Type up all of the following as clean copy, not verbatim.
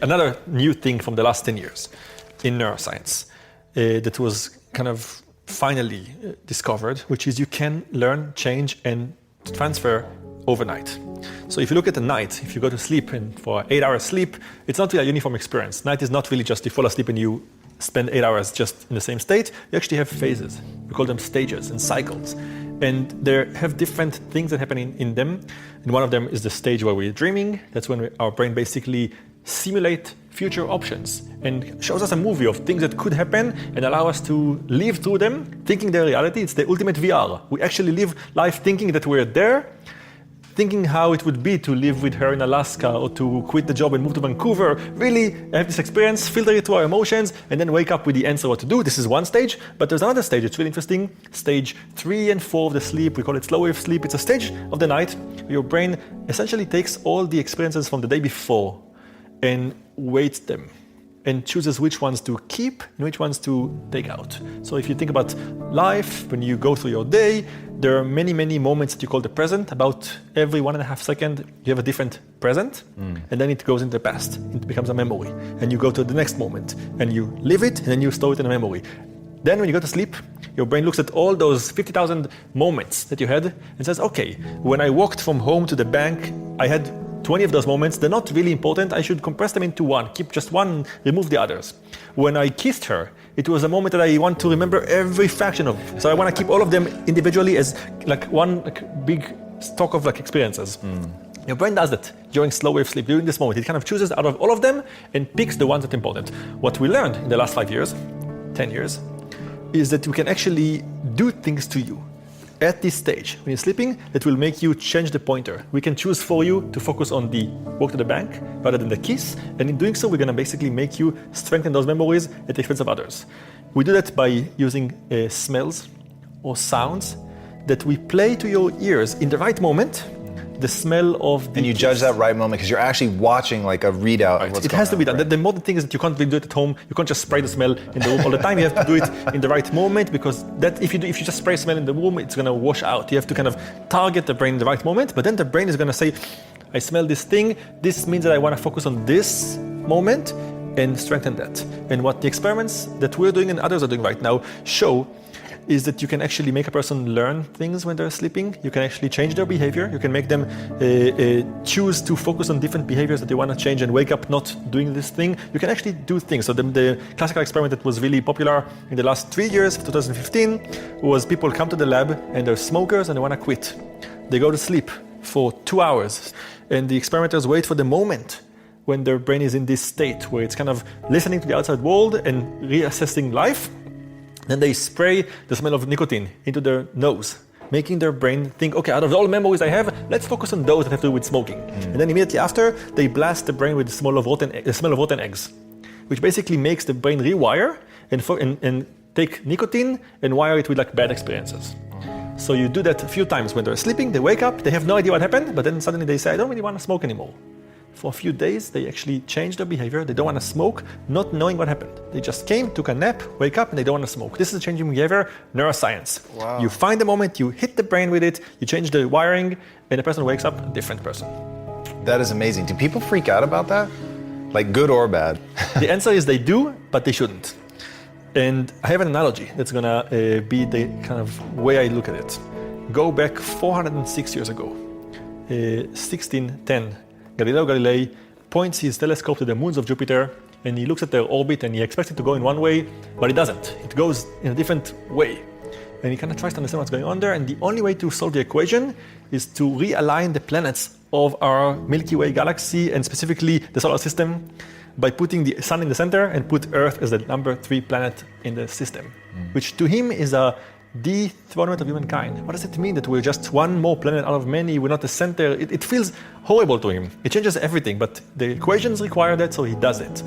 Another new thing from the last 10 years in neuroscience that was kind of finally discovered, which is you can learn, change, and transfer overnight. So if you look at the night, if you go to sleep and for 8 hours sleep, it's not really a uniform experience. Night is not really just you fall asleep and you spend 8 hours just in the same state. You actually have phases. We call them stages and cycles. And they have different things that happen in them. And one of them is the stage where we're dreaming. That's when our brain basically simulate future options and shows us a movie of things that could happen and allow us to live through them, thinking their reality. It's the ultimate VR. We actually live life thinking that we're there, thinking how it would be to live with her in Alaska or to quit the job and move to Vancouver, really have this experience, filter it through our emotions, and then wake up with the answer what to do. This is one stage, but there's another stage. It's really interesting. Stage 3 and 4 of the sleep, we call it slow wave sleep. It's a stage of the night where your brain essentially takes all the experiences from the day before and weights them and chooses which ones to keep and which ones to take out. So if you think about life, when you go through your day, there are many, many moments that you call the present. About every 1.5 seconds, you have a different present, and then it goes into the past. It becomes a memory. And you go to the next moment, and you live it, and then you store it in a memory. Then when you go to sleep, your brain looks at all those 50,000 moments that you had and says, okay, when I walked from home to the bank, I had 20 of those moments. They're not really important. I should compress them into one, keep just one, remove the others. When I kissed her, it was a moment that I want to remember every fraction of. So I want to keep all of them individually as like one big stock of experiences. Your brain does that during slow wave sleep, during this moment. It kind of chooses out of all of them and picks the ones that are important. What we learned in the last 5 years, 10 years, is that we can actually do things to you at this stage, when you're sleeping, that will make you change the pointer. We can choose for you to focus on the walk to the bank rather than the kiss. And in doing so, we're gonna basically make you strengthen those memories at the expense of others. We do that by using smells or sounds that we play to your ears in the right moment. The smell of the And you judge that right moment because you're actually watching like a readout of what's it has to be done. Right? The important thing is that you can't really do it at home. You can't just spray the smell in the room all the time. You have to do it in the right moment, because that if you just spray smell in the room, it's going to wash out. You have to kind of target the brain in the right moment, but then the brain is going to say, I smell this thing. This means that I want to focus on this moment and strengthen that. And what the experiments that we're doing and others are doing right now show is that you can actually make a person learn things when they're sleeping. You can actually change their behavior. You can make them choose to focus on different behaviors that they want to change and wake up not doing this thing. You can actually do things. So the classical experiment that was really popular in the last 3 years, 2015, was people come to the lab and they're smokers and they want to quit. They go to sleep for 2 hours and the experimenters wait for the moment when their brain is in this state where it's kind of listening to the outside world and reassessing life. Then they spray the smell of nicotine into their nose, making their brain think, okay, out of all memories I have, let's focus on those that have to do with smoking. And then immediately after, they blast the brain with the smell of rotten eggs, which basically makes the brain rewire and take nicotine and wire it with like bad experiences. So you do that a few times when they're sleeping, they wake up, they have no idea what happened, but then suddenly they say, I don't really want to smoke anymore. For a few days, they actually change their behavior. They don't want to smoke, not knowing what happened. They just came, took a nap, wake up, and they don't want to smoke. This is changing behavior, neuroscience. Wow. You find the moment, you hit the brain with it, you change the wiring, and the person wakes up a different person. That is amazing. Do people freak out about that? Like good or bad? The answer is they do, but they shouldn't. And I have an analogy that's gonna be the kind of way I look at it. Go back 406 years ago, 1610. Galileo Galilei points his telescope to the moons of Jupiter and he looks at their orbit and he expects it to go in one way, but it doesn't. It goes in a different way. And he kind of tries to understand what's going on there, and the only way to solve the equation is to realign the planets of our Milky Way galaxy and specifically the solar system by putting the sun in the center and put Earth as the number 3 planet in the system, which to him is a dethronement of humankind. What does it mean that we're just one more planet out of many? We're not the center. It feels horrible to him. It changes everything, but the equations require that, so he does it.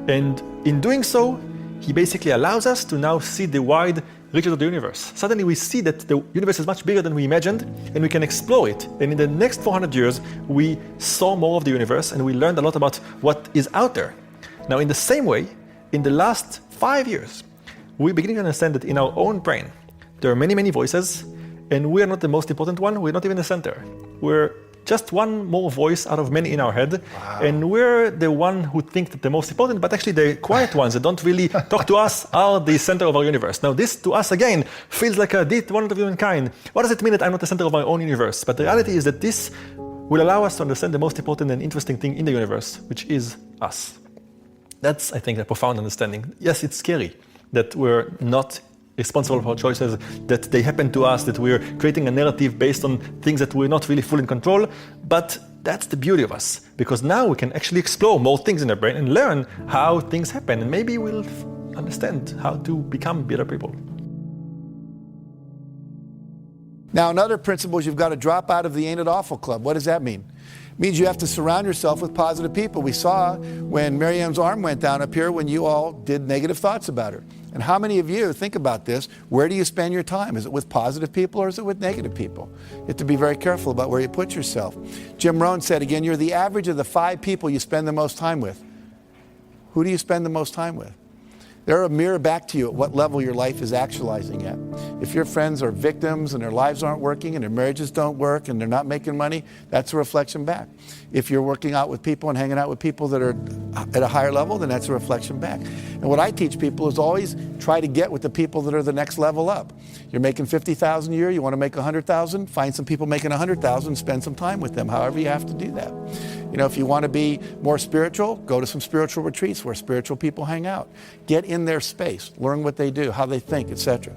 And in doing so, he basically allows us to now see the wide reaches of the universe. Suddenly we see that the universe is much bigger than we imagined, and we can explore it. And in the next 400 years, we saw more of the universe, and we learned a lot about what is out there. Now, in the same way, in the last 5 years, we're beginning to understand that in our own brain, there are many, many voices, and we are not the most important one. We're not even the center. We're just one more voice out of many in our head. And we're the one who think that the most important, but actually the quiet ones that don't really talk to us are the center of our universe. Now this to us again feels like a deep wonder of humankind. What does it mean that I'm not the center of my own universe? But the reality is that this will allow us to understand the most important and interesting thing in the universe, which is us. That's, I think, a profound understanding. Yes, it's scary that we're not responsible for our choices, that they happen to us, that we're creating a narrative based on things that we're not really fully in control. But that's the beauty of us, because now we can actually explore more things in our brain and learn how things happen, and maybe we'll understand how to become better people. Now, another principle is you've got to drop out of the Ain't It Awful Club. What does that mean? It means you have to surround yourself with positive people. We saw when Miriam's arm went down up here when you all did negative thoughts about her. And how many of you think about this? Where do you spend your time? Is it with positive people or is it with negative people? You have to be very careful about where you put yourself. Jim Rohn said, again, you're the average of the 5 people you spend the most time with. Who do you spend the most time with? They're a mirror back to you at what level your life is actualizing at. If your friends are victims and their lives aren't working and their marriages don't work and they're not making money, that's a reflection back. If you're working out with people and hanging out with people that are at a higher level, then that's a reflection back. And what I teach people is always try to get with the people that are the next level up. You're making $50,000 a year, you want to make $100,000, find some people making $100,000 and spend some time with them, however you have to do that. You know, if you want to be more spiritual, go to some spiritual retreats where spiritual people hang out. Get in their space, learn what they do, how they think, etc.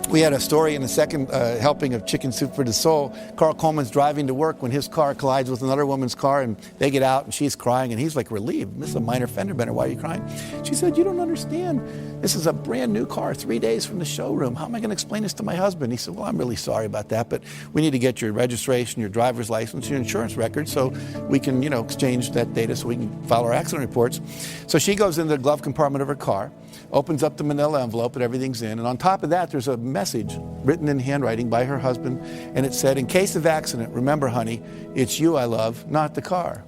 We had a story in the second helping of Chicken Soup for the Soul. Carl Coleman's driving to work when his car collides with another woman's car, and they get out and she's crying and he's like relieved. This is a minor fender bender, why are you crying? She said, you don't understand. This is a brand new car, 3 days from the showroom. How am I going to explain this to my husband? He said, well, I'm really sorry about that, but we need to get your registration, your driver's license, your insurance record so we can, exchange that data so we can file our accident reports. So she goes into the glove compartment of her car, opens up the manila envelope and everything's in. And on top of that, there's a message written in handwriting by her husband. And it said, in case of accident, remember, honey, it's you I love, not the car.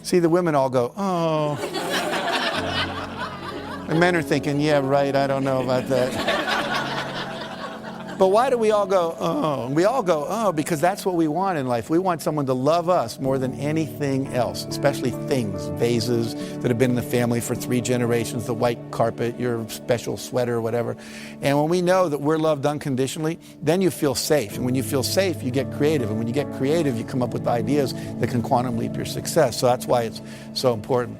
See, the women all go, oh. And men are thinking, yeah, right, I don't know about that. But why do we all go, oh? We all go, oh, because that's what we want in life. We want someone to love us more than anything else, especially things, vases that have been in the family for 3 generations, the white carpet, your special sweater, whatever. And when we know that we're loved unconditionally, then you feel safe. And when you feel safe, you get creative. And when you get creative, you come up with ideas that can quantum leap your success. So that's why it's so important.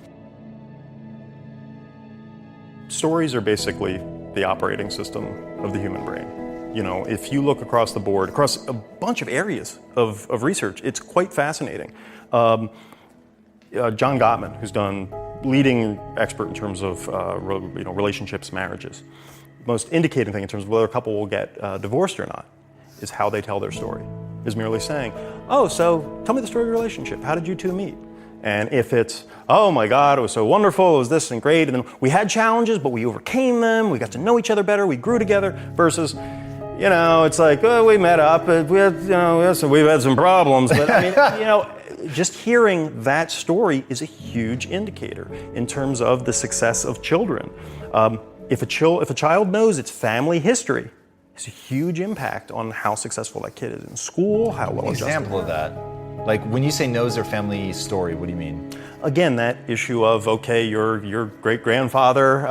Stories are basically the operating system of the human brain. If you look across the board, across a bunch of areas of research, it's quite fascinating. John Gottman, who's done leading expert in terms of relationships, marriages, most indicating thing in terms of whether a couple will get divorced or not is how they tell their story. Is merely saying, oh, so tell me the story of your relationship. How did you two meet? And if it's, oh my God, it was so wonderful, it was this and great, and then we had challenges, but we overcame them, we got to know each other better, we grew together, versus, it's like, oh, we met up, we had, we've had some problems, but I mean, just hearing that story is a huge indicator in terms of the success of children. If a child knows its family history, it's a huge impact on how successful that kid is in school, how well adjusted. Example of that. Like when you say knows their family story, what do you mean? Again, that issue of, okay, your great-grandfather,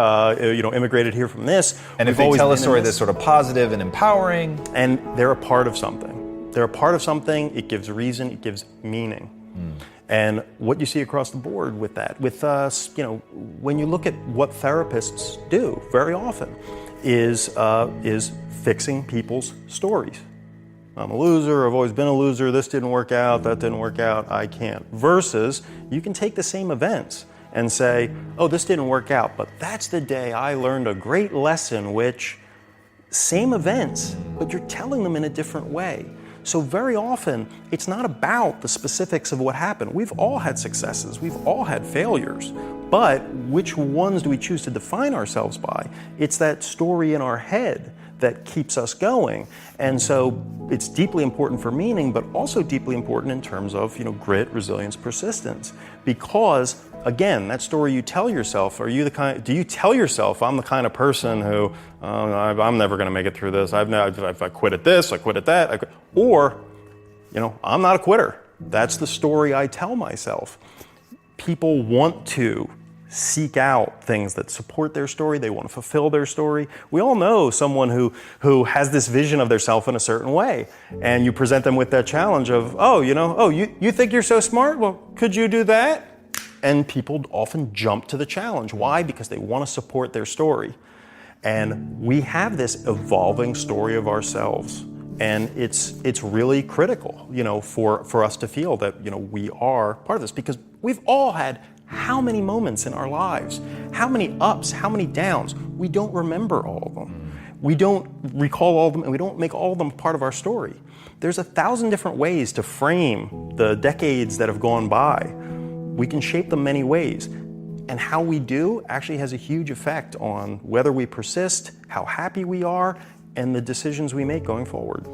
immigrated here from this. And if they tell a story that's sort of positive and empowering. And they're a part of something. They're a part of something, it gives reason, it gives meaning. And what you see across the board with that, with when you look at what therapists do very often is fixing people's stories. I'm a loser, I've always been a loser, this didn't work out, that didn't work out, I can't. Versus, you can take the same events and say, oh, this didn't work out, but that's the day I learned a great lesson, which, same events, but you're telling them in a different way. So very often, it's not about the specifics of what happened. We've all had successes, we've all had failures, but which ones do we choose to define ourselves by? It's that story in our head that keeps us going. And so it's deeply important for meaning, but also deeply important in terms of grit, resilience, persistence. Because again, that story you tell yourself, do you tell yourself, I'm the kind of person who, I'm never gonna make it through this, I quit at this, I quit at that, or You know, I'm not a quitter. That's the story I tell myself. People want to seek out things that support their story. They want to fulfill their story. We all know someone who has this vision of themselves in a certain way, and you present them with that challenge of, you think you're so smart? Well, could you do that? And people often jump to the challenge. Why? Because they want to support their story. And we have this evolving story of ourselves. And it's really critical, for us to feel that, we are part of this, because we've all had how many moments in our lives, how many ups, how many downs. We don't remember all of them. We don't recall all of them, and we don't make all of them part of our story. There's 1,000 different ways to frame the decades that have gone by. We can shape them many ways. And how we do actually has a huge effect on whether we persist, how happy we are, and the decisions we make going forward.